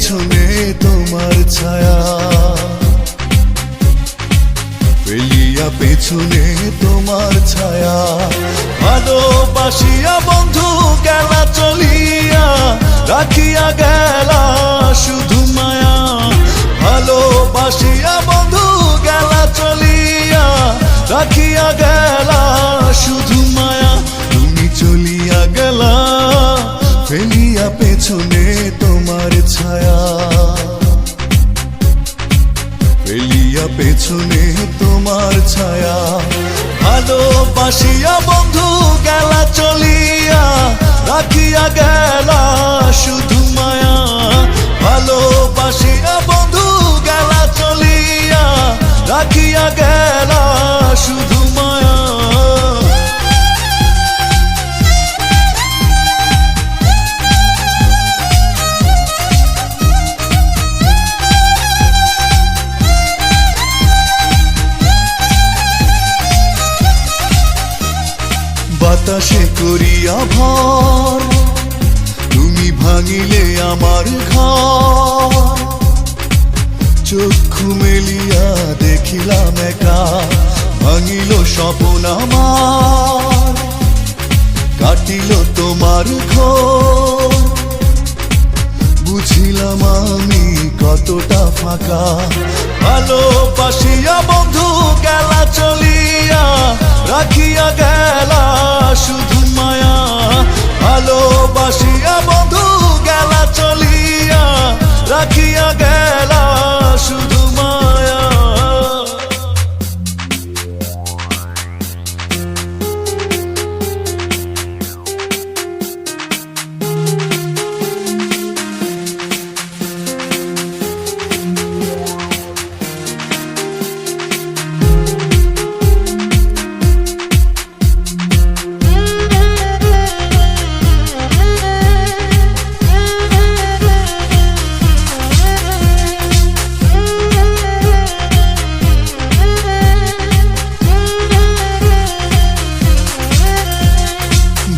পেছনে তোমার ছায়া, ফেলিয়া পেছনে তোমার ছায়া। ভালোবাসিয়া বন্ধু গেলা চলিয়া, রাখিয়া গেলা শুধু মায়া। ভালোবাসিয়া বন্ধু গেলা চলিয়া, রাখিয়া গেলা শুধু মায়া। তুমি চলিয়া গেলা ফেলিয়া পেছনে তোমার ছায়া, ফেলিয়া পেছনে তোমার ছায়া। ভালোবাসিয়া বন্ধু গেলা চলিয়া, রাখিয়া গেলা শুধু মায়া। ভালোবাসিয়া বন্ধু গেলা চলিয়া, রাখিয়া গেলা শুধু মায়া। বাতাসে করিয়া ভর, তুমি ভাঙিলে আমার ঘর। চক্ষু মেলিয়া দেখিলাম একা, ভাঙিল স্বপ্ন আমার। কাটিল তোমার ঘোর, বুঝিলাম আমি কতটা ফাঁকা। ভালোবাসিয়া বন্ধু গেলা চলিয়া, রাখিয়া গেলা শুধু মায়া। ভালোবাসিয়া বন্ধু গেলা চলিয়া, রাখিয়া গেলা শুধু মায়া।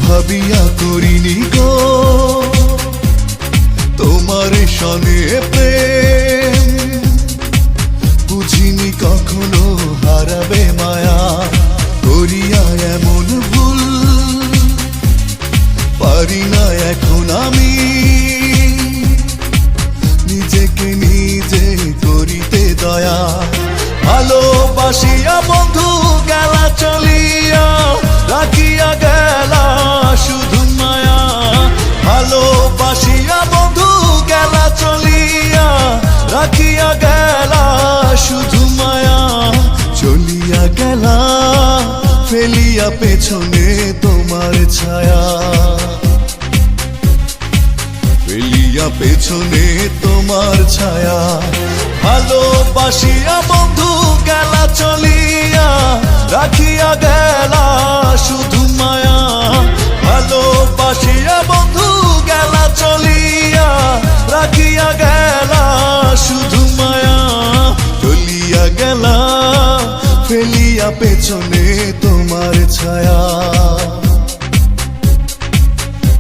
ভাবিয়া করিনি গো তোমার সনে প্রেম, বুঝিনি কখনো হারাবে মায়া। করিয়া এমন ভুল পারি না এখন আমি, নিজেকে নিজে করিতে দয়া। ভালোবাসিয়া বন্ধু গেলা চলিয়া, রাখিয়া গেলা শুধু মায়া। ভালোবাসিয়া বন্ধু গেলা চলিয়া, রাখিয়া গেলা শুধু মায়া। চলিয়া গেলা ফেলিয়া পেছনে তোমার ছায়া, ফেলিয়া পেছনে তোমার ছায়া। ভালোবাসিয়া বন্ধু গেলা চলিয়া, রাখিয়া গেলা শুধু মায়া। ভালোবাসিয়া বন্ধু গেলা চলিয়া, রাখিয়া গেলা শুধু মায়া। চলিয়া গেলা ফেলিয়া পেছনে তোমার ছায়া,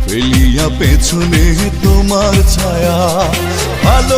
ফেলিয়া পেছনে তোমার ছায়া। ভালো